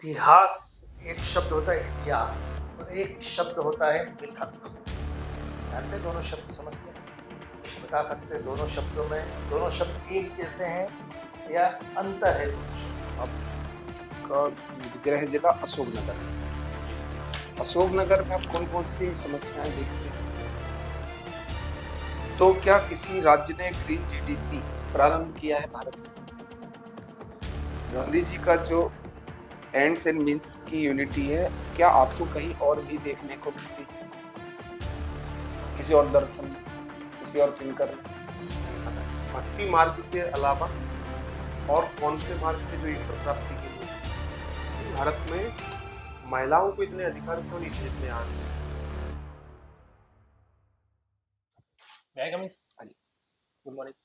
इतिहास एक शब्द होता है इतिहास और एक शब्द होता है मिथक। जानते हैं दोनों शब्द समझते हैं? कुछ बता सकते हैं दोनों शब्दों में? दोनों शब्द एक जैसे हैं या अंतर है दोनों शब्द? आपका गृह जिला अशोकनगर है। अशोकनगर में आप कौन कौन सी समस्याएं देखते हैं? तो क्या किसी राज्य ने ग्रीन जीडीपी प्रारंभ किया है भारत में? गांधी जी का जो एंड्स एंड मीन्स की यूनिटी है, क्या आपको कहीं और भी देखने को मिलती है? किसी और दर्शन में, किसी और थिंकर में? भक्ति मार्ग के अलावा और कौन से मार्ग थे जो ईश्वर प्राप्ति के लिए? भारत में महिलाओं को इतने अधिकार क्यों नहीं थे जितने आज हैं? May I come in? Good morning.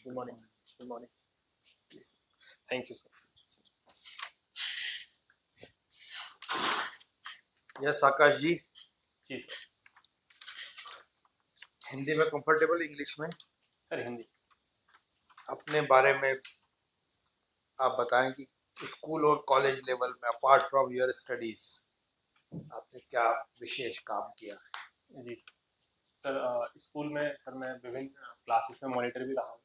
Good morning. Good morning. Please. Thank you, sir. Yes Akash ji, जी सर. हिंदी में कंफर्टेबल, इंग्लिश में? सर हिंदी. अपने बारे में आप बताएं कि स्कूल और कॉलेज लेवल में अपार्ट फ्रॉम योर स्टडीज आपने क्या विशेष काम किया है? जी सर. स्कूल में सर मैं विभिन्न क्लासेस में मॉनिटर भी रहा हूँ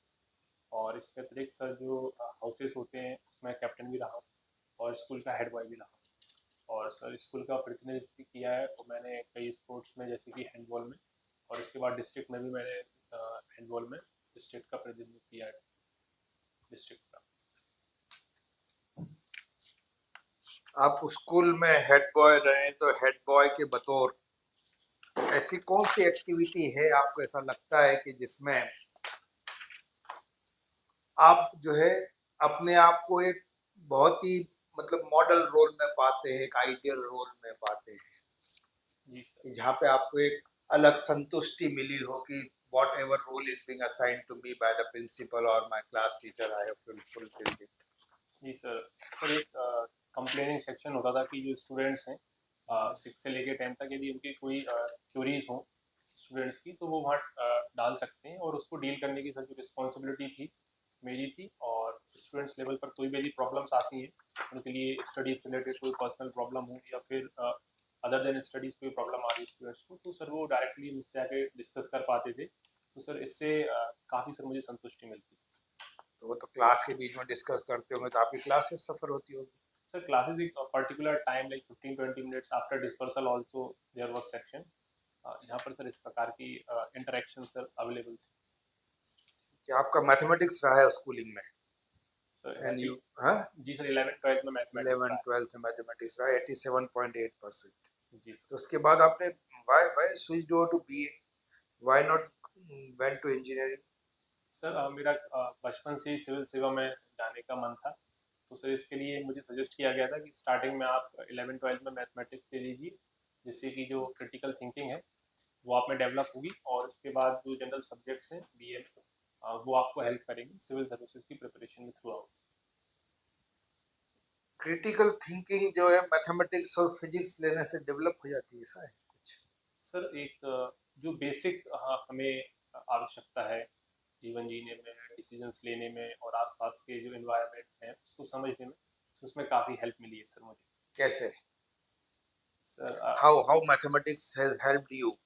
और इसके अतिरिक्त सर जो हाउसेस होते हैं उसमें कैप्टन भी रहा हूँ और स्कूल का हेड बॉय भी रहा हूँ. और सर स्कूल का प्रतिनिधित्व भी किया है और मैंने कई स्पोर्ट्स में जैसे कि हैंडबॉल में और इसके बाद डिस्ट्रिक्ट में भी मैंने हैंडबॉल में डिस्ट्रिक्ट का प्रतिनिधित्व किया है, डिस्ट्रिक्ट का. आप स्कूल में हेड बॉय रहे तो हेड बॉय के बतौर ऐसी कौन सी एक्टिविटी है आपको ऐसा लगता है कि जिसमें आप जो है अपने आप को एक बहुत ही मतलब मॉडल रोल में पाते हैं, एक आइडियल रोल में पाते हैं, जी सर. जहाँ पे आपको एक अलग संतुष्टि मिली हो कि whatever role is being assigned to me by the principal और my class teacher, I have fulfilled it? जी सर. सर एक कंप्लेनिंग सेक्शन होता था कि जो स्टूडेंट्स हैं 6 से लेके 10 तक यदि उनकी कोई क्यूरीज हो स्टूडेंट्स की तो वो वहाँ डाल सकते हैं और उसको डील करने की सर जो रिस्पॉन्सिबिलिटी थी मेरी थी. और स्टूडेंट्स लेवल पर कोई भी यदि प्रॉब्लम्स आती हैं उनके लिए स्टडीज से रिलेटेड कोई पर्सनल प्रॉब्लम हो या फिर अदर देन स्टडीज कोई प्रॉब्लम आ रही है स्टूडेंट्स को तो सर वो डायरेक्टली मुझसे आके डिस्कस कर पाते थे. तो सर इससे काफ़ी सर मुझे संतुष्टि मिलती थी. तो वो तो क्लास के बीच में डिस्कस करते होंगे तो आपकी क्लासेस सफर होती होगी? Sir, classes एक particular time like 15-20 minutes after dispersal also there was section जहाँ पर सर इस प्रकार की interaction सर available थी. क्या आपका मैथमेटिक्स रहा है स्कूलिंग में? Sir, and you? हाँ, जी सर 11th-12th में मैथमेटिक्स 11th-12th में मैथमेटिक्स रहा, 87.8%. जी सर. तो उसके बाद आपने why switched over to BA, why not went to engineering? Sir मेरा बचपन से ही सिविल सेवा में जाने का मन था तो सर इसके लिए मुझे सजेस्ट किया गया था कि स्टार्टिंग में आप 11th-12th में मैथमेटिक्स ले लीजिए जिससे कि जो क्रिटिकल थिंकिंग है वो आप में डेवलप होगी और उसके बाद जो जनरल सब्जेक्ट्स हैं बीए में वो आपको हेल्प करेंगे सिविल सर्विसेज की प्रिपरेशन में थ्रू आउट. क्रिटिकल थिंकिंग जो है मैथमेटिक्स और फिजिक्स लेने से डेवलप हो जाती है, ऐसा है कुछ? सर एक जो बेसिक हमें आवश्यकता है जीवन जीने में, डिसीजंस लेने में और आसपास के जो एनवायरनमेंट है उसको समझने में तो उसमें काफ़ी हेल्प मिली है सर मुझे. कैसे? Sir how mathematics has helped you?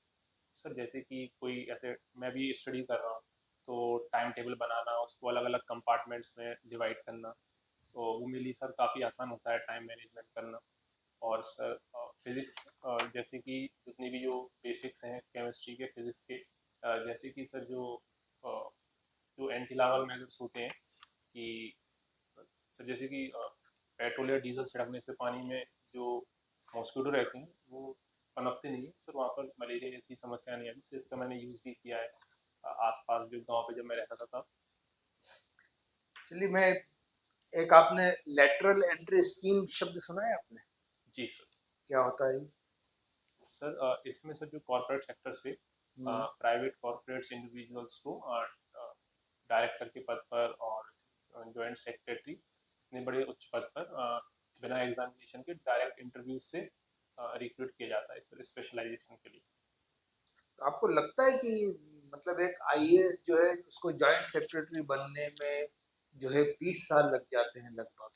Sir जैसे कि कोई ऐसे मैं भी स्टडी कर रहा हूँ तो टाइम टेबल बनाना उसको अलग अलग कंपार्टमेंट्स में डिवाइड करना तो वो मेरे लिए सर काफ़ी आसान होता है टाइम मैनेजमेंट करना. और सर फिज़िक्स जैसे कि जितनी भी जो बेसिक्स हैं केमिस्ट्री के फिज़िक्स के जैसे कि सर जो एंटी लार्वल मेजर्स होते हैं कि सर जैसे कि पेट्रोल या डीजल छिड़कने से पानी में जो मॉस्किटो रहते हैं वो पनपते नहीं है सर वहाँ पर मलेरिया जैसी समस्या नहीं आती. इसका मैंने यूज़ भी किया है आसपास जो गांव पे जब मैं रहता था तब. चलिए, मैं एक आपने लेटरल एंट्री स्कीम शब्द सुना है आपने? जी सर. क्या होता है? सर इसमें सर जो कॉर्पोरेट सेक्टर से प्राइवेट कॉर्पोरेट्स इंडिविजुअल्स को डायरेक्टर के पद पर और जॉइंट सेक्रेटरी इतने बड़े उच्च पद पर बिना एग्जामिनेशन के डायरेक्ट इंटरव्यू से रिक्रूट किया जाता है सर स्पेशलाइजेशन के लिए. तो आपको लगता है कि मतलब एक आईएएस जो है उसको जॉइंट सेक्रेटरी बनने में जो है 20 साल लग जाते हैं लगभग,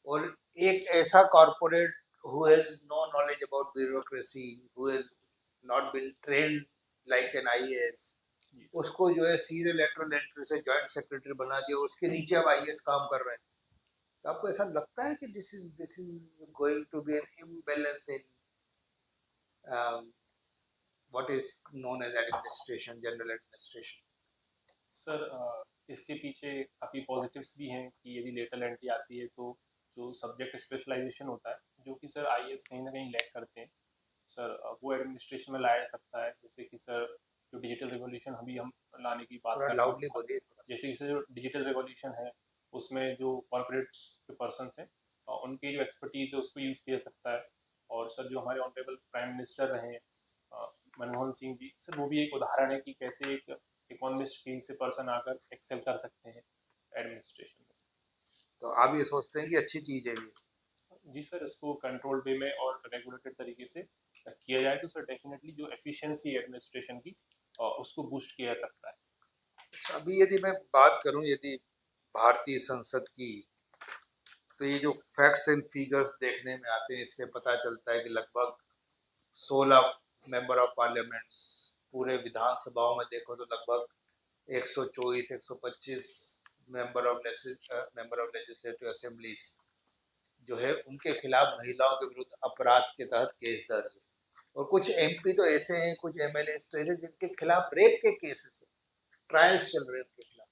और एक ऐसा corporate who has no knowledge about bureaucracy, who has not been trained like an IAS, जी उसको जो है सीधे लेटरल एंट्री से जॉइंट सेक्रेटरी बना दिया, उसके नीचे अब IAS काम कर रहे हैं। तो आपको ऐसा लगता है कि this is going to be an imbalance in what is known as administration, general administration? Sir इसके पीछे काफ़ी पॉजिटिव्स भी हैं कि यदि लेटरल एंट्री आती है तो जो सब्जेक्ट स्पेशलाइजेशन होता है, जो कि सर आईएएस कहीं ना कहीं लैक करते हैं सर, वो एडमिनिस्ट्रेशन में लाया जा सकता है। जैसे कि सर जो डिजिटल रिवॉल्यूशन अभी हम लाने की बात थोड़ा कर रहे लाउडली हैं, बोलिए थोड़ा। जैसे कि सर जो डिजिटल रिवॉल्यूशन है उसमें जो कॉर्पोरेट के पर्सन हैं उनकी जो एक्सपर्टीज है उसको यूज़ किया जा सकता है। और सर जो हमारे ऑनरेबल प्राइम मिनिस्टर रहे हैं मनमोहन सिंह जी, सर वो भी एक उदाहरण है कि कैसे एक इकोनॉमिस्ट फील्ड से पर्सन आकर एक्सेल कर सकते हैं एडमिनिस्ट्रेशन में। तो आप ये सोचते हैं कि अच्छी चीज है ये? जी सर, इसको कंट्रोल वे में और रेगुलेटेड तरीके से किया जाए तो सर डेफिनेटली जो एफिशिएंसी है एडमिनिस्ट्रेशन की उसको बूस्ट किया जा सकता है। अच्छा, अभी यदि मैं बात करूं यदि भारतीय संसद की, तो ये जो फैक्ट्स एंड फिगर्स देखने में आते हैं इससे पता चलता है कि लगभग 16 मेंबर ऑफ पार्लियामेंट्स, पूरे विधानसभाओं में देखो तो लगभग 124 125 मेंबर ऑफ लेजिस्लेटिव असेंबलीज जो है उनके खिलाफ महिलाओं के विरुद्ध अपराध के तहत केस दर्ज है। और कुछ एमपी तो ऐसे हैं, कुछ एमएलए तो ऐसे जिनके खिलाफ रेप के केसेस है, ट्रायल्स चल रहे हैं उनके खिलाफ।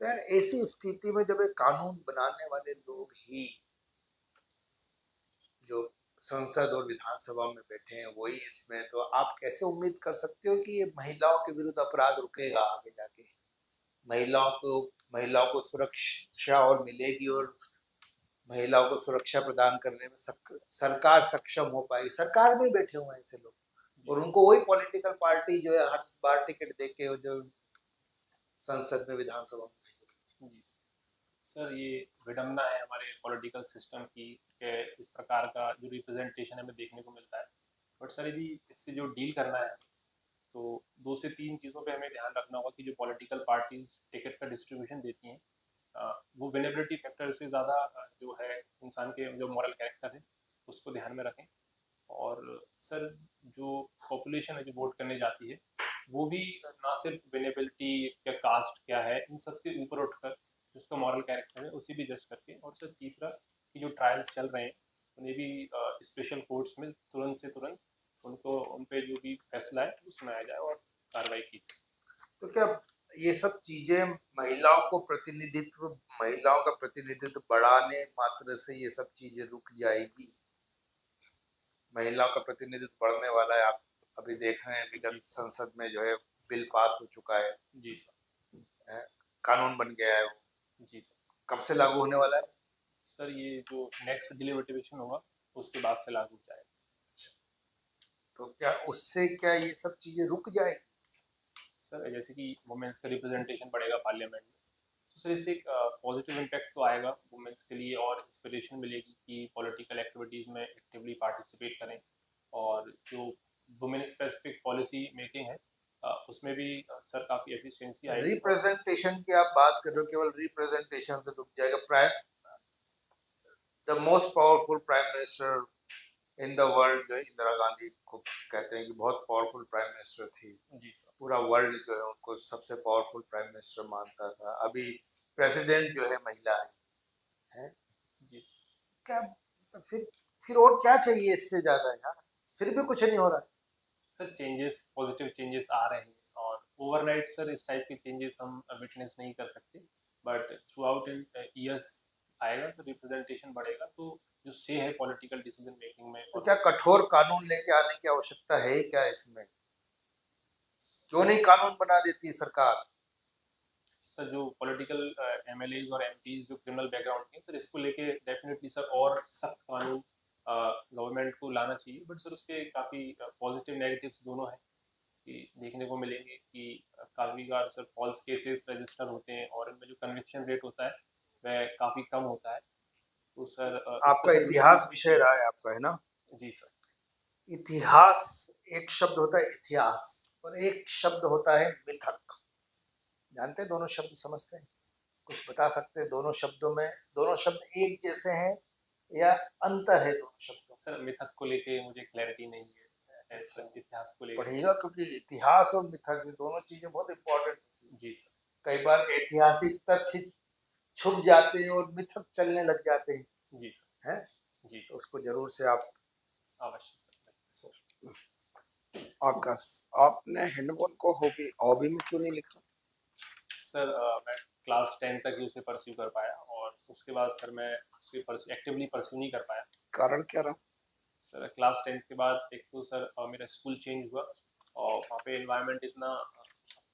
तो यार ऐसी स्थिति में जब एक कानून बनाने वाले लोग ही जो संसद और विधानसभा में बैठे हैं वही इसमें, तो आप कैसे उम्मीद कर सकते हो कि ये महिलाओं के विरुद्ध अपराध रुकेगा आगे जाके? महिलाओं को सुरक्षा और मिलेगी और महिलाओं को सुरक्षा प्रदान करने में सरकार सक्षम हो पाएगी। सरकार में बैठे हुए हैं ऐसे लोग और उनको वही पॉलिटिकल पार्टी जो है हर बार टिकट देके जो संसद में विधानसभा में। जी सर, ये विडम्बना है हमारे पॉलिटिकल सिस्टम की कि इस प्रकार का जो रिप्रेजेंटेशन हमें देखने को मिलता है। बट सर यदि इससे जो डील करना है तो 2 से 3 चीज़ों पे हमें ध्यान रखना होगा कि जो पॉलिटिकल पार्टीज टिकट का डिस्ट्रीब्यूशन देती हैं वो विनेबिलिटी फैक्टर से ज़्यादा जो है इंसान के जो मॉरल कैरेक्टर है उसको ध्यान में रखें। और सर जो पॉपुलेशन है जो वोट करने जाती है वो भी ना सिर्फ विनेबिलिटी या कास्ट क्या है इन सबसे ऊपर उठकर उसका मॉरल कैरेक्टर है उसे भी जज करके। और सर तीसरा कि जो ट्रायल्स चल रहे हैं उन्हें भी स्पेशल कोर्ट्स में तुरंत से तुरंत उनको उन पे जो भी फैसला है वो सुनाया जाए और कार्रवाई की जाए। तो क्या ये सब चीजें महिलाओं का प्रतिनिधित्व बढ़ाने मात्र से ये सब चीजें रुक जाएगी? महिलाओं का प्रतिनिधित्व बढ़ने वाला है, आप अभी देख रहे हैं विगत संसद में जो है बिल पास हो चुका है, जी सर। कानून बन गया है वो। जी सर। कब से लागू होने वाला है? सर ये जो नेक्स्ट डिलिमिटेशन होगा उसके बाद से लागू हो जाएगा। तो क्या उससे क्या ये सब चीजें रुक जाएगी? सर जैसे कि वुमेन्स का रिप्रेजेंटेशन बढ़ेगा पार्लियामेंट में तो सर इससे एक पॉजिटिव इम्पैक्ट तो आएगा वुमेन्स के लिए और इंस्पिरेशन मिलेगी कि पॉलिटिकल एक्टिविटीज़ में एक्टिवली पार्टिसिपेट करें। और जो वुमेन स्पेसिफिक पॉलिसी मेकिंग है उसमें भी सर काफ़ी एफिशिएंसी आएगी। रिप्रेजेंटेशन की आप बात कर रहे हो, केवल रिप्रेजेंटेशन से रुक जाएगा? The most powerful prime minister in the world जो इंदिरा गांधी को कहते हैं कि बहुत पावरफुल प्राइम मिनिस्टर थी। जी सर। पूरा वर्ल्ड जो है उनको सबसे पावरफुल प्राइम मिनिस्टर मानता था। अभी प्रेसिडेंट जो है महिला है। जी क्या तो फिर और क्या चाहिए इससे ज्यादा यार? फिर भी कुछ नहीं हो रहा है। सर चेंजेस पॉजिटिव चेंजेस आ रहे हैं और ओवरनाइट सर इस टाइप के चेंजेस हम विटनेस नहीं कर सकते बट थ्रू आउट ईयर्स आएगा सर, रिप्रेजेंटेशन बढ़ेगा तो जो से है पॉलिटिकल डिसीजन मेकिंग में। तो क्या कठोर कानून लेके आने की आवश्यकता है क्या इसमें? क्यों नहीं कानून बना देती सरकार? सर जो पॉलिटिकल एमएलएज और एमपीज जो क्रिमिनल बैकग्राउंड के सर इसको लेके डेफिनेटली सर और सख्त कानून गवर्नमेंट को लाना चाहिए। बट सर उसके काफ़ी पॉजिटिव नेगेटिव्स दोनों हैं कि देखने को मिलेंगे कि काफ़ी बार सर फॉल्स केसेस रजिस्टर होते हैं और इनमें जो कन्विक्शन रेट होता है वह काफ़ी कम होता है। तो सर आपका इतिहास विषय रहा है आपका, है ना? जी सर। इतिहास, एक शब्द होता है इतिहास और एक शब्द होता है मिथक। जानते हैं? दोनों शब्द समझते हैं? कुछ बता सकते हैं? दोनों शब्द एक जैसे हैं या अंतर है दोनों शब्दों में? सर मिथक को लेके मुझे क्लैरिटी नहीं है, अच्छा। सर इतिहास को लेके। पढ़िएगा, क्योंकि इतिहास और मिथक ये दोनों चीजें बहुत इंपॉर्टेंट होती हैं। जी सर। कई बार ऐतिहासिक तथ्य छुप जाते हैं और मिथक चलने लग जाते हैं, जी सर। हैं? जी तो सर। उसको जरूर से आप अवश्य सर। आकाश, आपने हैंडबॉल को हॉबी हॉबी में क्यों नहीं लिखा? सर मैं क्लास 10 तक ही उसे परस्यू कर पाया, और उसके बाद सर मैं उसे एक्टिवली परस्यू नहीं कर पाया। कारण क्या रहा? सर क्लास 10 के बाद एक तो सर मेरा स्कूल चेंज हुआ, और वहाँ पे एनवायरनमेंट इतना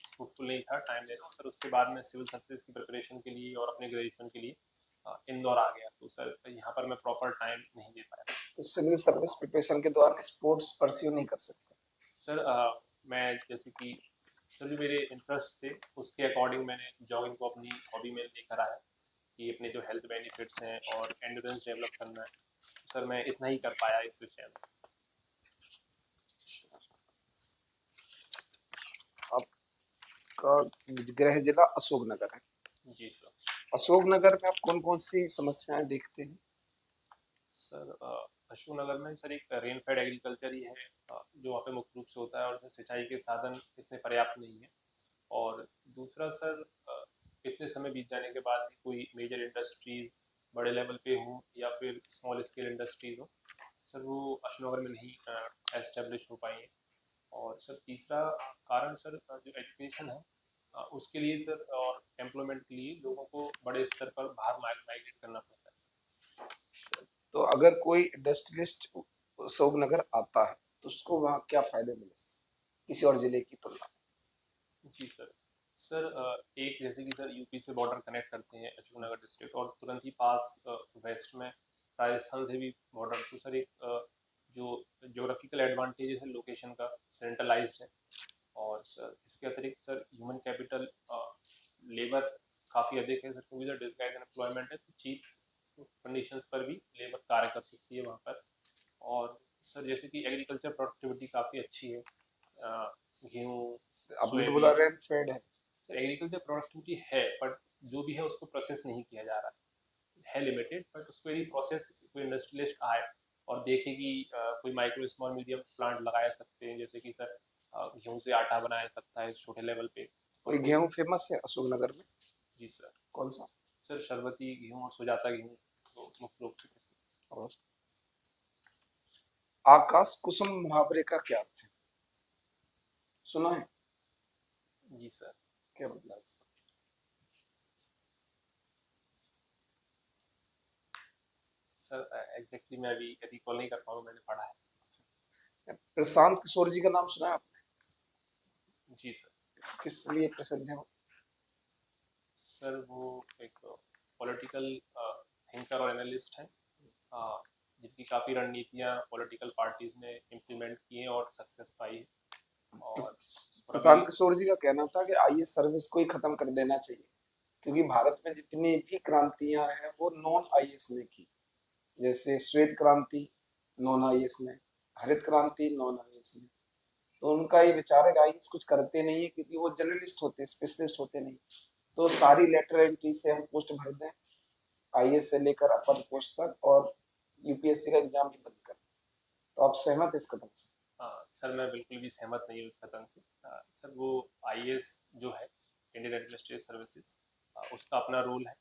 फ्रूटफुल नहीं था टाइम देना। सर उसके बाद मैं सिविल सर्विस की प्रिपरेशन के लिए और अपने ग्रेजुएशन के लिए इंदौर आ गया, तो सर यहाँ पर मैं प्रॉपर टाइम नहीं दे पाया। तो सिविल सर्विस प्रिपरेशन के दौरान स्पोर्ट्स परस्यू नहीं कर सकते? सर मैं जैसे कि सर जो मेरे इंटरेस्ट थे उसके अकॉर्डिंग मैंने जॉगिंग को अपनी हॉबी में लेकर आया, कि अपने जो हेल्थ बेनिफिट्स हैं और एंड्योरेंस डेवलप करना है, तो सर मैं इतना ही कर पाया इस विषय में। आपका गृह जिला अशोकनगर है। जी सर। अशोकनगर में आप कौन कौन सी समस्याएं देखते हैं? सर अशोकनगर में सर एक रेन फेड एग्रीकल्चर ही है जो वहाँ पे मुख्य रूप से होता है, और उसमें सिंचाई के साधन इतने पर्याप्त नहीं है। और दूसरा सर इतने समय बीत जाने के बाद भी कोई मेजर इंडस्ट्रीज बड़े लेवल पे हो या फिर स्मॉल स्केल इंडस्ट्रीज हो, सर वो अशोकनगर में नहीं एस्टेब्लिश हो पाई है। और सर तीसरा कारण सर जो एजुकेशन है उसके लिए सर और एम्प्लॉयमेंट के लिए लोगों को बड़े स्तर पर बाहर माइग्रेट करना पड़ता है। तो अगर कोई इंडस्ट्रियलिस्ट अशोकनगर आता है तो उसको वहाँ क्या फायदे मिले किसी और जिले की तुलना में? जी सर। सर एक जैसे कि सर यूपी से बॉर्डर कनेक्ट करते हैं अशोकनगर डिस्ट्रिक्ट, और तुरंत ही पास वेस्ट में राजस्थान से भी बॉर्डर, तो सर एक जो ज्योग्राफिकल एडवांटेज है लोकेशन का सेंट्रलाइज्ड है। और सर इसके अतिरिक्त सर ह्यूमन कैपिटल लेबर काफ़ी अधिक है सर, क्योंकि सर डिस्गाइज एम्प्लॉयमेंट है, तो चीप कंडीशंस पर भी लेबर कार्य कर सकती है वहाँ पर। और सर जैसे कि एग्रीकल्चर प्रोडक्टिविटी काफ़ी अच्छी है, गेहूँ, आपने तो बोला सोयाबीन। रेन फेड है। सर एग्रीकल्चर प्रोडक्टिविटी है, बट जो भी है उसको प्रोसेस नहीं किया जा रहा है लिमिटेड, बट उसको यदि प्रोसेस कोई इंडस्ट्रियलिस्ट आए और देखे कि कोई माइक्रो स्मॉल मीडियम प्लांट लगाया सकते हैं, जैसे कि सर गेहूँ से आटा बनाया सकता है छोटे लेवल पे। कोई गेहूँ फेमस है अशोकनगर में? जी सर। कौन सा? सर शरबती गेहूँ और सुजाता गेहूँ तो मुख्य रूप से। और आकाश, कुसुम मुहावरे का क्या अर्थ है? सुना है? जी सर। क्या मतलब इसका? सर एग्जैक्टली मैं अभी रिकॉल नहीं कर पाऊँ, मैंने पढ़ा है। प्रशांत किशोर जी का नाम सुना है आपने? जी सर। किस लिए प्रसिद्ध है वो? सर वो एक पॉलिटिकल थिंकर और एनालिस्ट हैं, जिनकी काफ़ी रणनीतियाँ पॉलिटिकल पार्टीज ने इम्प्लीमेंट की हैं और सक्सेस पाई है। और प्रशांत किशोर जी का कहना था कि आईएएस सर्विस को ही खत्म कर देना चाहिए, क्योंकि भारत में जितनी भी क्रांतियां हैं वो नॉन आईएएस ने की। जैसे श्वेत क्रांति नॉन आईएएस ने, हरित क्रांति नॉन आईएएस ने। तो उनका ये विचार है कि आईएएस कुछ करते नहीं है, क्योंकि वो जर्नलिस्ट होते, स्पेशलिस्ट होते नहीं। तो सारी लेटर एंट्री से हम पोस्ट भर दें, आईएएस से लेकर अपर पोस्ट तक, और यूपीएससी का एग्जाम भी बंद कर। तो आप सहमत है इस कदम से? सर मैं बिल्कुल भी सहमत नहीं हूँ इस कदम से। सर वो आईएएस जो है इंडियन एडमिनिस्ट्रेटिव सर्विसेज, उसका अपना रोल है।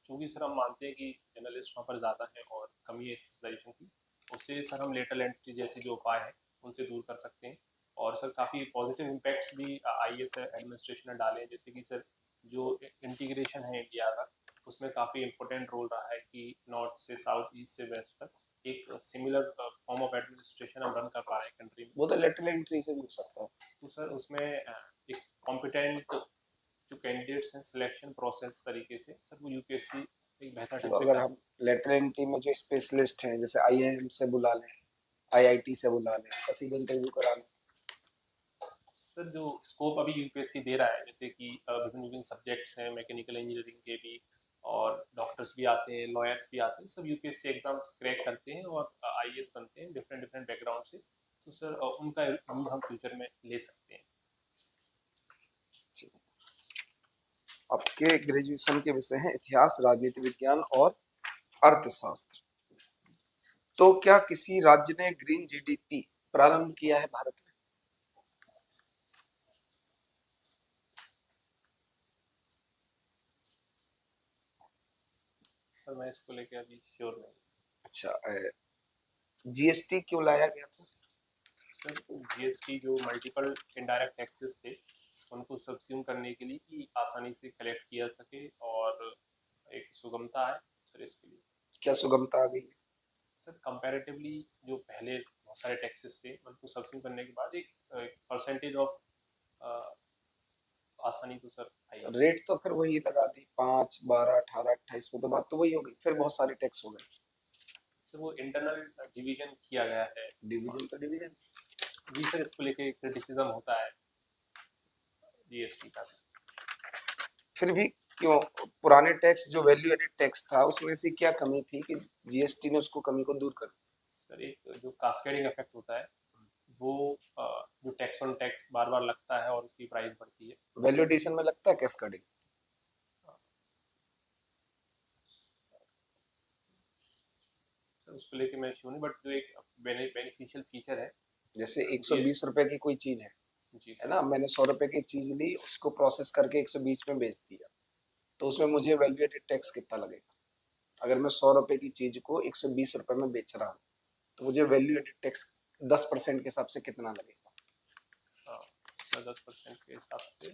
क्योंकि सर हम मानते हैं कि जर्नलिस्ट वहाँ पर ज़्यादा है और कमी है स्पेशलाइजेशन की, उससे सर हम लेटर एंट्री जैसे जो उपाय है उनसे दूर कर सकते हैं। और सर काफ़ी पॉजिटिव इम्पैक्ट्स भी आईएएस एडमिनिस्ट्रेशन ने डाले हैं, जैसे कि सर जो इंटीग्रेशन है इंडिया का, उसमें काफ़ी इंपॉर्टेंट रोल रहा है कि नॉर्थ से साउथ, ईस्ट से वेस्ट तक एक सिमिलर फॉर्म ऑफ एडमिनिस्ट्रेशन हम रन कर पा रहे हैं कंट्री में। वो तो लेटर एंट्री से भी हो सकता है। तो सर उसमें एक कॉम्पिटेंट जो कैंडिडेट्स हैं सिलेक्शन प्रोसेस तरीके से सर वो यूपीएससी एक बेहतर तो ढंग से अगर हम लेटर एंट्री में जो स्पेशलिस्ट हैं, जैसे आईआईएम से बुला लें, आईआईटी से बुला लें, किसी का इंटरव्यू करा लें। सर जो स्कोप अभी यूपीएससी दे रहा है, जैसे कि विभिन्न विभिन्न सब्जेक्ट्स हैं मैकेनिकल इंजीनियरिंग के भी, और डॉक्टर्स भी आते हैं, लॉयर्स भी आते हैं, सब यूपीएससी एग्जाम्स क्रैक करते हैं और आईएएस बनते हैं डिफरेंट डिफरेंट बैकग्राउंड से। तो सर उनका यूज हम फ्यूचर में ले सकते हैं। आपके ग्रेजुएशन के विषय हैं इतिहास, राजनीति विज्ञान और अर्थशास्त्र। तो क्या किसी राज्य ने ग्रीन जीडीपी प्रारंभ किया है भारत में? सर मैं इसको लेके अभी श्योर नहीं। अच्छा, जीएसटी क्यों लाया गया था? सर जीएसटी जो मल्टीपल इनडायरेक्ट टैक्सेस थे उनको सब्स्यूम करने के लिए कि आसानी से कलेक्ट किया सके और एक सुगमता है सर इसके लिए। क्या सुगमता आ गई? सर कंपैरेटिवली जो पहले बहुत सारे टैक्सेस थे उनको सब्स्यूम करने के बाद एक परसेंटेज ऑफ आसानी तो सर आई। रेट तो फिर वही लगा दी, 5, 12, 18, 28 में तो बात तो वही हो गई, फिर बहुत सारे टैक्स हो गए। सर वो इंटरनल डिवीजन किया गया है। डिवीजन तो डिवीजन। जी सर इसको लेके क्रिटिसिज्म होता है जीएसटी का। फिर भी क्यों? पुराने टैक्स जो वैल्यू एडेड टैक्स था उसमें से क्या कमी थी कि जीएसटी ने उसको कमी को दूर कर दिया? सर एक जो कास्केडिंग इफेक्ट होता है वो जो टैक्स ऑन टैक्स बार बार लगता है और उसकी प्राइस बढ़ती है। वैल्यू एडिशन में लगता है कैस्केडिंग? सर उसको लेके मैं श्योर नहीं, बट जो एक बेनिफिशियल फीचर है। जैसे 120 रुपए की कोई चीज जी है सर। ना, मैंने 100 रुपए की चीज ली, उसको प्रोसेस करके 120 में बेच दिया, तो उसमें मुझे वैल्यू एडेड टैक्स कितना लगेगा? अगर मैं 100 रुपए की चीज को 120 रुपए में बेच रहा हूँ तो मुझे वैल्यू एडेड टैक्स 10% के हिसाब से कितना लगेगा? सर 10% के हिसाब से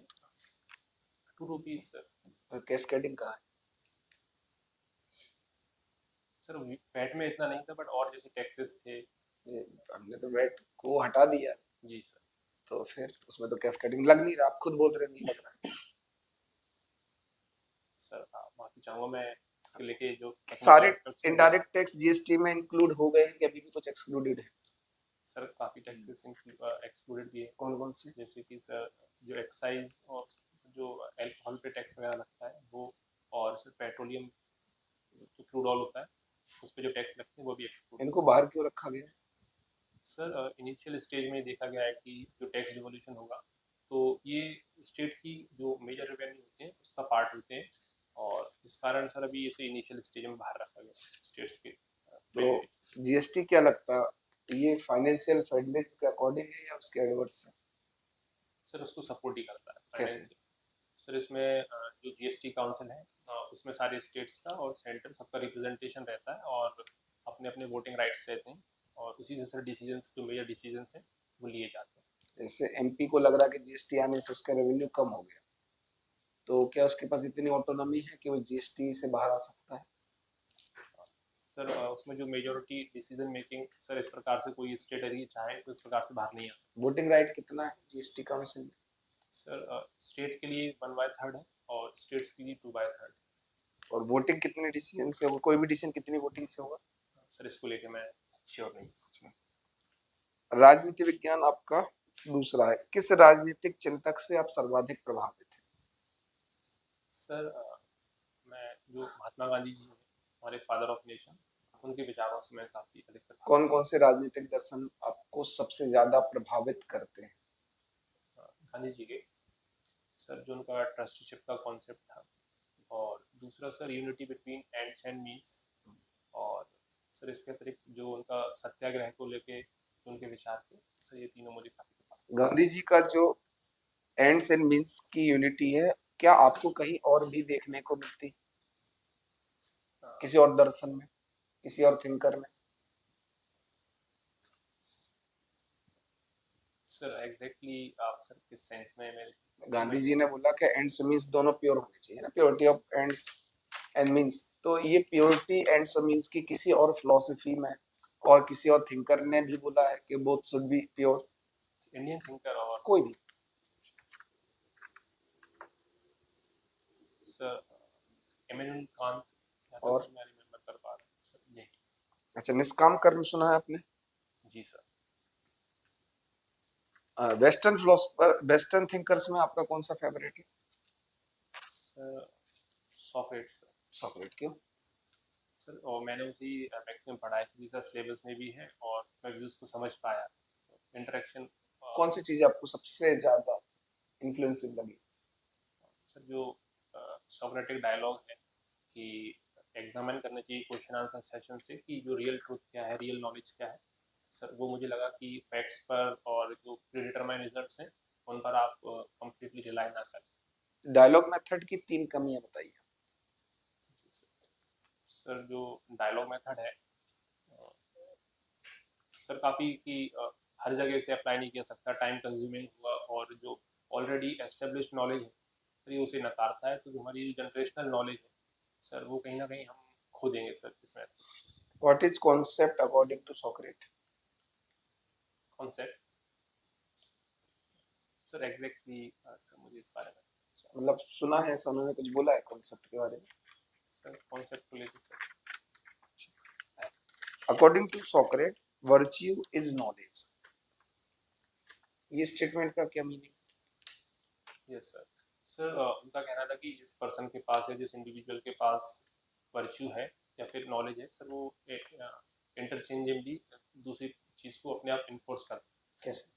2 रुपीज सर। कैस्केडिंग कहाँ है? सर वैट में इतना नहीं था, बट और जैसे टैक्सेस थे। हमने तो वैट को हटा दिया, जी सर। तो फिर उसमें तो कैस्केडिंग लग नहीं रहा, आप खुद बोल रहे नहीं लग रहा। सर माफी चाहूंगा मैं इसके लेके जो सारे aspects हैं, इनडायरेक्ट टैक्स जीएसटी में इंक्लूड हो गए हैं कि अभी भी कुछ एक्सक्लूडेड है? सर काफी टैक्सेस एक्सक्लूडेड भी है। कौन कौन से? जैसे कि सर जो एक्साइज और जो अल्कोहल पे टैक्स वगैरह लगता है वो, और सर पेट्रोलियम जो क्रूड ऑयल होता है उस पे जो टैक्स लगते हैं वो भी एक्सक्लूड। इनको बाहर क्यों रखा गया? सर इनिशियल स्टेज में देखा गया है कि जो टैक्स डिवोल्यूशन होगा तो ये स्टेट की जो मेजर रेवेन्यू होते हैं उसका पार्ट होते हैं, और इस कारण सर अभी इसे इनिशियल स्टेज में बाहर रखा गया स्टेट्स के। तो जीएसटी क्या लगता है, ये फाइनेंशियल फेडरलिज्म के अकॉर्डिंग है या उसके एडवर्स है? सर उसको सपोर्ट ही करता है कैसे? फाइनेंशियल। सर इसमें जो जीएसटी काउंसिल है उसमें सारे स्टेट्स का और सेंटर सबका रिप्रेजेंटेशन रहता है और अपने अपने वोटिंग राइट्स रहते हैं, और उसी से सर डिसीजंस जो मेजर डिसीजंस हैं वो लिए जाते हैं। जैसे एमपी को लग रहा है कि जीएसटी आने से उसका रेवेन्यू कम हो गया, तो क्या उसके पास इतनी ऑटोनॉमी है कि वो जीएसटी से बाहर आ सकता है? सर उसमें जो मेजोरिटी डिसीजन मेकिंग सर इस प्रकार से कोई स्टेट यदि चाहे तो इस प्रकार से बाहर नहीं आ सकता। वोटिंग राइट कितना है जीएसटी काउंसिल में? सर स्टेट के लिए 1/3 है और स्टेट्स के लिए 2/3। और वोटिंग कितने डिसीजन से होगा, कोई भी डिसीजन कितनी वोटिंग से होगा? सर इसको लेके मैं श्योर नहीं हूँ। राजनीति विज्ञान आपका दूसरा है, किस राजनीतिक चिंतक से आप सर्वाधिक प्रभावित हैं? सर मैं जो महात्मा गांधी जी हैं हमारे फादर ऑफ नेशन, उनके विचारों से मैं काफी अधिक प्रभावित। कौन कौन से राजनीतिक दर्शन आपको सबसे ज्यादा प्रभावित करते हैं? गांधी जी के सर जो उनका ट्रस्टीशिप का कॉन्सेप्ट था, और दूसरा sir unity between ends and means, और सर इसके अतिरिक्त जो उनका सत्याग्रह को लेके जो उनके विचार थे, सर ये तीनों मुझे काफी। गांधी जी का जो एंड्स एंड मीन्स की यूनिटी है, क्या आपको कहीं और भी देखने को मिलती, किसी और दर्शन में, किसी और थिंकर में? सर एग्जैक्टली आप सर किस सेंस में मेरे? गांधी जी ने बोला कि एंड्स मीन्स दोनों प्योर होने चाहिए ना, purity of ends and means, तो ये प्योरिटी एंड्स और मीन्स की किसी और फिलोसफी में और किसी और थिंकर ने भी बोला है कि both should be pure? Indian thinker और कोई भी? सर इमैनुअल कांत, और मैं रिमेम्बर कर पा रहा हूँ सर यही। अच्छा, निष्काम कर्म सुना है आपने? जी sir. Western philosopher, western thinkers में आपका कौन सा फेवरेट है? सॉक्रेट्स। सॉक्रेट, क्यों? सर और मैंने उसी मैक्सिमम पढ़ा है क्योंकि सर सिलेबस में भी है और मैं भी उसको समझ पाया। इंटरेक्शन कौन सी चीज आपको सबसे ज्यादा इन्फ्लुएंसिव लगी? सर जो सॉक्रेटिक डायलॉग है कि एग्जामिन करना चाहिए क्वेश्चन आंसर सेशन से कि जो रियल ट्रूथ क्या है, रियल नॉलेज क्या है। सर वो मुझे लगा कि फैक्ट्स पर और जो प्रीडिटरमाइन रिजल्ट्स हैं उन पर आप कंप्लीटली रिलाई ना करें। डायलॉग मेथड की 3 कमियां बताइए। सर जो डायलॉग मेथड है सर काफ़ी कि हर जगह से अप्लाई नहीं किया सकता, टाइम कंज्यूमिंग हुआ, और जो ऑलरेडी एस्टेब्लिश्ड नॉलेज है सर ये उसे नकारता है। तो जो हमारी जनरेशनल नॉलेज है सर वो कहीं ना कहीं हम खो देंगे सर इस method. What is concept according to Socrates? Concept sir exactly sir मुझे इस बारे में मतलब सुना है ऐसा, उन्होंने कुछ बोला है कॉन्सेप्ट के बारे में? सर कॉन्सेप्ट को लेकर sir according to Socrates virtue is knowledge, ये स्टेटमेंट का क्या मीनिंग? Yes sir. सर उनका कहना था कि जिस पर्सन के पास है, जिस इंडिविजुअल के पास वर्च्यू है या फिर नॉलेज है सर, वो इंटरचेंजेबली दूसरी चीज़ को अपने आप इन्फोर्स करता है। कैसे?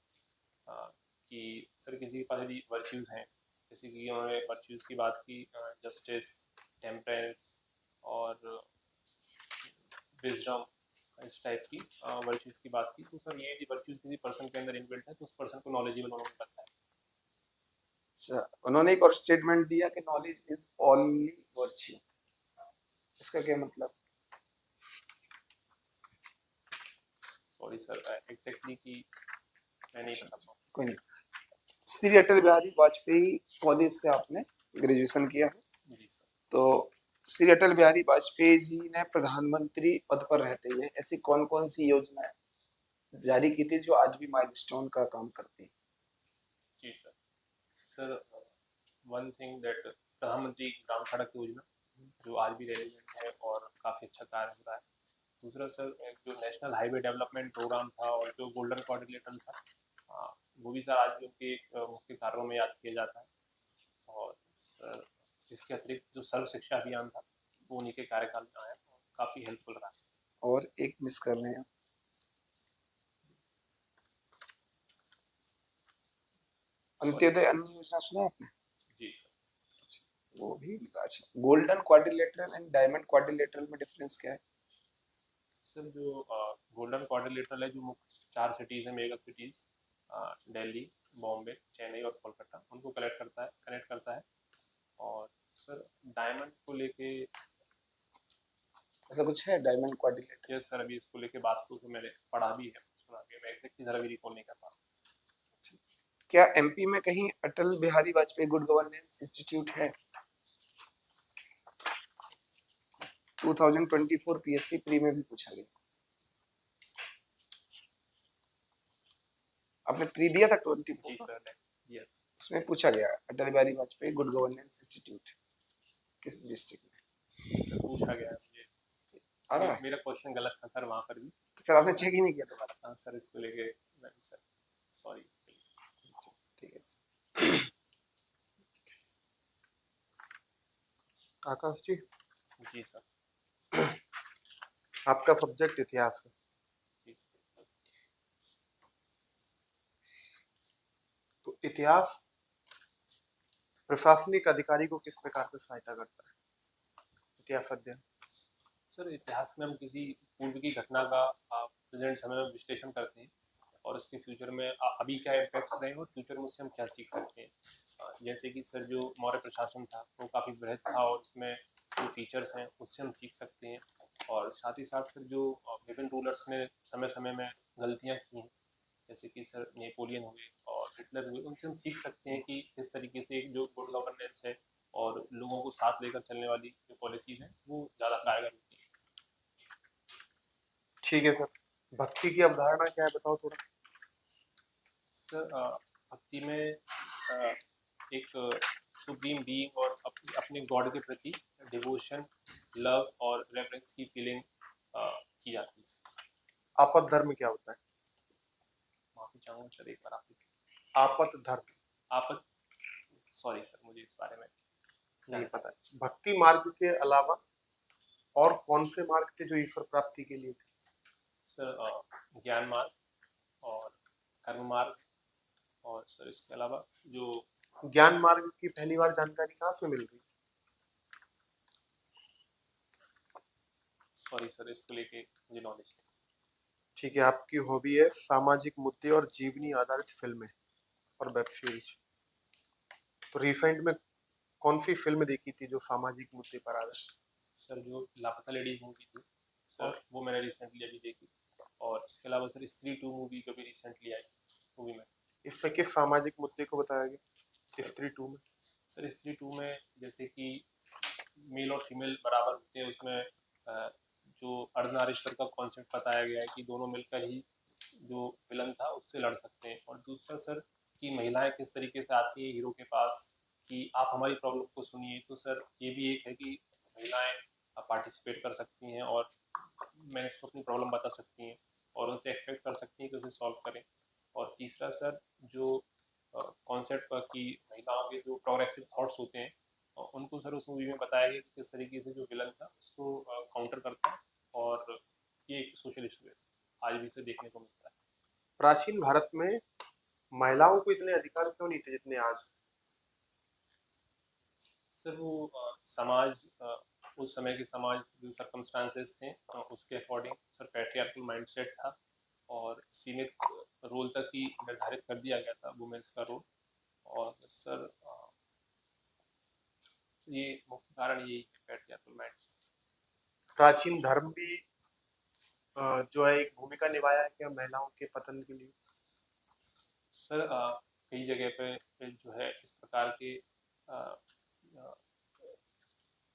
कि सर किसी के पास यदि वर्च्यूज़ हैं, जैसे कि उन्होंने वर्च्यूज़ की बात की, जस्टिस, टेम्परेंस और विजडम, इस टाइप की वर्च्यूज़ की बात की। तो सर ये यदि वर्च्यूज़ किसी पर्सन के अंदर इनबिल्ट है तो उस पर्सन को नॉलेजेबल उन्होंने बताया। अच्छा, उन्होंने एक और स्टेटमेंट दिया कि नॉलेज इज ओनली वर्च्यू, इसका क्या मतलब? सॉरी सर एग्जैक्टली कि मैं नहीं बता पाऊँ। कोई नहीं। श्री अटल बिहारी वाजपेयी कॉलेज से आपने ग्रेजुएशन किया है, जी सर। तो श्री अटल बिहारी वाजपेयी जी ने प्रधानमंत्री पद पर रहते हुए ऐसी कौन कौन सी योजनाएं जारी की थी जो आज भी माइलस्टोन का काम करती है? जी sir. Sir one thing that प्रधानमंत्री ग्राम सड़क योजना जो आज भी रेलिवेंट है और काफ़ी अच्छा कार्य हो रहा है। दूसरा सर जो नेशनल हाईवे डेवलपमेंट प्रोग्राम था और जो गोल्डन क्वाड्रिलेटरल था, वो भी सर आज भी उनके मुख्य कार्यों में याद किया जाता है। और सर इसके अतिरिक्त जो सर्व शिक्षा अभियान था वो उन्हीं के कार्यकाल में आया और काफ़ी हेल्पफुल रहा। और एक मिस कर रहे हैं, अंत्योदय अन्न योजना सुना है आपने? जी सर। वो भी अच्छा। Golden quadrilateral and diamond quadrilateral में डिफरेंस क्या है? सर जो गोल्डन क्वाड्रिलेटरल है, जो मुख्य 4 सिटीज़ हैं, मेगा सिटीज़, दिल्ली, बॉम्बे, चेन्नई और कोलकाता, उनको कनेक्ट करता है। और सर डायमंड को लेके ऐसा कुछ है डायमंड क्वाड्रिलेटरल? यस सर, अभी इसको लेके बात को तो मैंने पढ़ा भी है, सुना भी है, मैं एग्जैक्टली ज़रा भी रिकॉल नहीं कर पा रहा। क्या एमपी में कहीं Atal Bihari Vajpayee good governance institute है? 2024 पीएससी प्री में भी पूछा गया। आपने प्री दिया था 24? जी सर। यस उसमें पूछा गया Atal Bihari Vajpayee good governance institute किस डिस्ट्रिक्ट में? सर पूछा गया है मुझे, आ रहा है? मेरा क्वेश्चन गलत था सर वहाँ पर भी। तो फिर आपने चेक ही नहीं किया दोबारा? हाँ सर, इसको लेके मैं भी सर सॉरी इसके लिए। अच्छा, ठीक है। आकाश जी, जी सर। आपका सब्जेक्ट इतिहास है, जी सर। तो इतिहास प्रशासनिक अधिकारी को किस प्रकार से सहायता करता है, इतिहास अध्ययन? सर इतिहास में हम किसी पूर्व की घटना का प्रेजेंट समय में विश्लेषण करते हैं और उसके फ्यूचर में अभी क्या इम्पैक्ट्स रहे और फ्यूचर में उससे हम क्या सीख सकते हैं। जैसे कि सर जो मौर्य प्रशासन था वो काफ़ी बृहद था और उसमें जो फीचर्स हैं उससे हम सीख सकते हैं। और साथ ही साथ सर जो विभिन्न रूलर्स ने समय समय में गलतियाँ की हैं, जैसे कि सर नेपोलियन हुए और हिटलर हुए, उनसे हम सीख सकते हैं कि किस तरीके से एक जो गुड गवर्नेंस है और लोगों को साथ लेकर चलने वाली जो पॉलिसीज हैं वो ज़्यादा कारगर होती है। ठीक है सर, भक्ति की अवधारणा क्या है बताओ थोड़ा। सर भक्ति में एक सुप्रीम बीइंग और अपने गॉड के प्रति डिवोशन, लव और रेवरेंस की फीलिंग की जाती है। आपद धर्म क्या होता है? माफी चाहूंगा सर, एक बार आप आपद धर्म? आपत सॉरी सर, मुझे इस बारे में नहीं पता। भक्ति मार्ग के अलावा और कौन से मार्ग थे जो ईश्वर प्राप्ति के लिए थे? सर ज्ञान मार्ग और कर्म मार्ग, और सर इसके अलावा जो ज्ञान मार्ग की पहली बार जानकारी कहाँ से मिल गई? सॉरी सर, इसको लेके मुझे नॉलेज नहीं। ठीक है, आपकी हॉबी है सामाजिक मुद्दे और जीवनी आधारित फिल्में और वेब सीरीज। तो रिसेंट में कौन सी फिल्म देखी थी जो सामाजिक मुद्दे पर आधारित? सर जो लापता लेडीज मूवी थी सर, वो मैंने रिसेंटली अभी देखी। और इसके अलावा सर स्त्री 2 मूवी जो भी रिसेंटली आई, वो भी मैं। इसमें किस सामाजिक मुद्दे को बताया गया सर स्त्री 2 में? सर स्त्री 2 में जैसे कि मेल और फीमेल बराबर होते हैं, उसमें जो अर्धनारीश्वर का कॉन्सेप्ट बताया गया है कि दोनों मिलकर ही जो विलन था उससे लड़ सकते हैं। और दूसरा सर कि महिलाएं किस तरीके से आती है हीरो के पास कि आप हमारी प्रॉब्लम को सुनिए। तो सर ये भी एक है कि महिलाएं पार्टिसिपेट कर सकती हैं और मैं इसको अपनी प्रॉब्लम बता सकती हैं और उनसे एक्सपेक्ट कर सकती हैं कि उसे सॉल्व करें। और तीसरा सर जो कॉन्सेप्ट कि महिलाओं के जो प्रोग्रेसिव थॉट्स होते हैं उनको सर उस मूवी में बताया गया कि किस तरीके से जो विलन था उसको काउंटर करता है। और ये एक सोशल इशू है, आज भी इसे देखने को मिलता है। प्राचीन भारत में महिलाओं को इतने अधिकार क्यों नहीं थे जितने आज? सर वो समाज उस समय के समाज जो सर्कमस्टांसेस थे उसके अकॉर्डिंग सर पैट्रियार्कल माइंडसेट था और सीमित रोल तक ही निर्धारित कर दिया गया था वुमेन्स का रोल। और सर ये मुख्य कारण यही है, पैट्रियार्कल माइंडसेट। प्राचीन धर्म भी जो है एक भूमिका निभाया है क्या महिलाओं के पतन के लिए? सर कई जगह पे जो है इस प्रकार के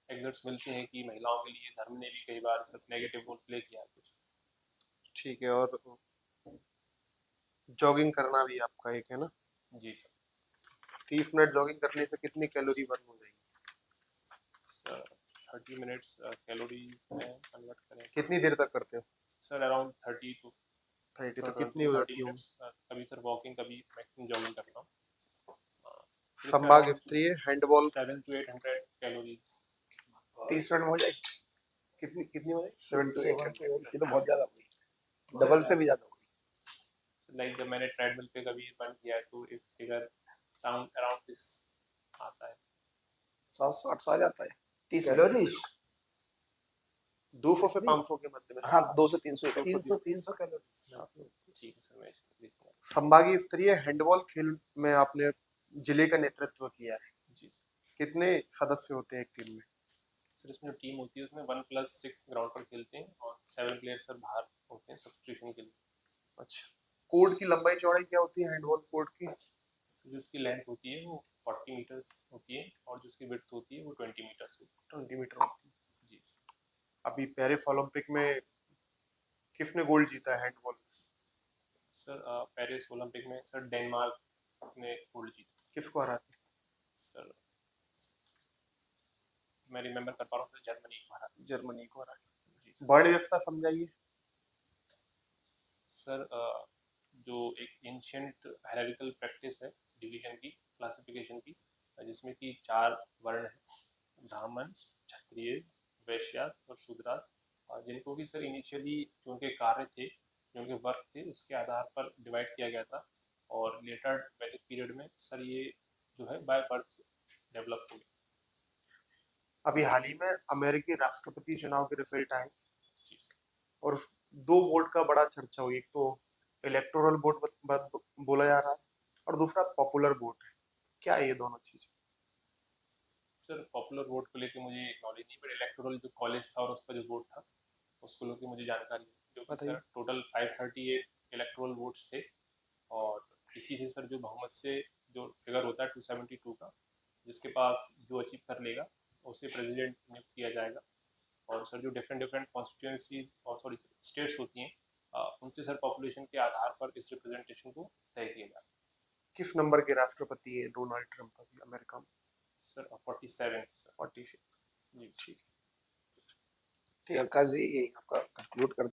एग्जर्ट्स मिलते हैं कि महिलाओं के लिए धर्म ने भी कई बार सर नेगेटिव रोल प्ले किया है कुछ। ठीक है, और जॉगिंग करना भी आपका एक है ना? जी सर। 30 मिनट जॉगिंग करने से कितनी कैलोरी बर्न हो जाएगी? सर 30 मिनट्स कैलोरीज में कन्वर्ट करें कितनी देर तक करते हो? सर अराउंड 30 to 30 तो कितनी हो जाती है? कभी सर वॉकिंग, कभी मैक्सिमम जॉगिंग करता हूँ। संभाग F3 है हैंडबॉल 700 to 800 कैलोरीज। 30 मिनट में हो जाएगी। कितनी कितनी हो जाएगी? 7 to 8 ये तो बहुत ज्यादा हुई, डबल से भी ज्यादा हुई। लाइक जब मैंने ट्रेडमिल पे कभी रन किया है तो एक फिगर अराउंड दिस आता है। 700-800 आ जाता है 30 कैलोरीज 200 से 500 के मध्य में। हाँ 200 से 300 300 कैलोरीज। ठीक है सर, मैं इसको देखूंगा। संभागीय स्तरीय हैंडबॉल खेल में आपने जिले का नेतृत्व किया है। जी सर। कितने सदस्य होते हैं एक टीम में? सर इसमें जो टीम होती है उसमें 1+6 ग्राउंड पर खेलते हैं और 7 प्लेयर सर बाहर होते हैं सब्स्टिट्यूशन के लिए। अच्छा, कोर्ट की लंबाई चौड़ाई क्या होती है हैंडबॉल कोर्ट की? सर जो उसकी लेंथ होती है वो 40 मीटर्स होती है और जो उसकी विड्थ होती है वो 20 मीटर्स होती 20 मीटर होती है। है। जी सर। अभी पेरिस ओलंपिक में किसने गोल्ड जीता है हैंडबॉल? सर पेरिस ओलंपिक में सर डेनमार्क ने गोल्ड जीता। किसको हरा के? सर मैं रिमेम्बर कर पा रहा हूँ, जर्मनी को हरा। जर्मनी को हरा के। जी सर। वर्ण व्यवस्था समझाइए। सर जो एक एंशियंट हायरार्किकल प्रैक्टिस है डिवीजन की, क्लासिफिकेशन की, जिसमें कि 4 वर्ण हैं, ब्राह्मण, क्षत्रिय, वैश्यास और शूद्रास, जिनको भी सर इनिशियली जो उनके कार्य थे, जो उनके वर्क थे, उसके आधार पर डिवाइड किया गया था। और लेटर वैदिक पीरियड में सर ये जो है बाय बर्थ डेवलप हो गया। अभी हाल ही में अमेरिकी राष्ट्रपति चुनाव के रिजल्ट आए जी सर। और 2 वोट का बड़ा चर्चा हुई। एक तो इलेक्टोरल वोट बोला जा रहा है और दूसरा पॉपुलर वोट है। क्या है ये दोनों चीजें? सर पॉपुलर वोट को लेके मुझे नॉलेज नहीं, बट इलेक्टोरल जो कॉलेज था और उसका जो वोट था उसको लेके मुझे जानकारी है, जो कि सर टोटल 538 इलेक्टोरल वोट्स थे। और इसी से सर जो बहुमत से जो फिगर होता है 272 का, जिसके पास जो अचीव कर लेगा उसे प्रेसिडेंट नियुक्त किया जाएगा। और सर जो डिफरेंट कॉन्स्टिट्यूंसीज और सॉरी स्टेट्स होती हैं उनसे सर पॉपुलेशन के आधार पर इस रिप्रेजेंटेशन को तय किया जाता है। किस नंबर के राष्ट्रपति है डोनाल्ड ट्रंप अभी अमेरिका में? Sir 47 sir. 46। जी ठीक। ठीक है, आकाश जी आपका कंक्लूड कर